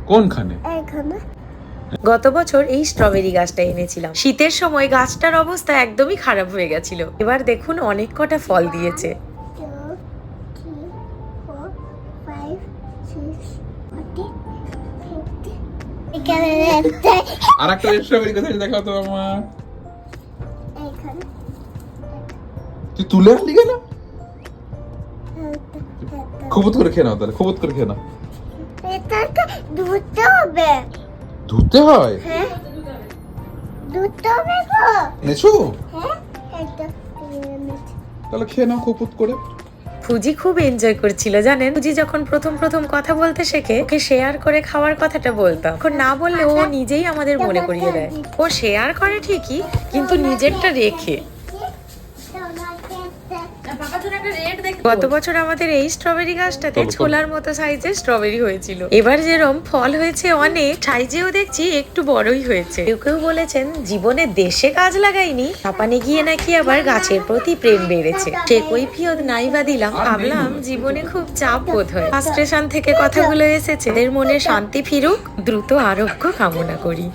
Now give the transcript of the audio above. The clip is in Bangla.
কোনখানে? গত বছর এই স্ট্রবেরি গাছটা এনেছিলাম। শীতের সময় গাছটার অবস্থা একদমই খারাপ হয়ে গেছিল। এবার দেখুন অনেক কটা ফল দিয়েছে। আর একটা স্ট্রবেরি কোথায় দেখাও তো আমার। তুই তুলে আনলি কেন? খুবুত করে খেয়ে নাও তাহলে, খুবুত করে খেয়ে নাও। ধুতে হবে। ধুতে হয়? হ্যাঁ ধুতে হবে গো। নেছো? হ্যাঁ এটা তাহলে খেয়ে নাও খুবুত করে। ফুজি খুব এনজয় করছিল জানেন। ফুজি যখন প্রথম কথা বলতে শেখে, ওকে শেয়ার করে খাওয়ার কথাটা বলতাম। এখন না বললে ও নিজেই আমাদের মনে করিয়ে দেয়। ও শেয়ার করে ঠিকই, কিন্তু নিজেরটা রেখে। গত বছর আমাদের এই স্ট্রবেরি গাছটাতে ছোলার মতো সাইজের স্ট্রবেরি হয়েছিল। এবার যেরকম ফল হয়েছে অনেক, সাইজেও দেখছি একটু বড়ই হয়েছে। কেউ কেউ বলেছেন জীবনে দেশে কাজ লাগাইনি, জাপানে গিয়ে নাকি আবার গাছের প্রতি প্রেম বেড়েছে। সে কৈফিয়ত নাই বা দিলাম। ভাবলাম জীবনে খুব চাপ বোধ হয়, ফ্রাস্ট্রেশন থেকে কথাগুলো এসেছে। এদের মনে শান্তি ফিরুক, দ্রুত আরোগ্য কামনা করি।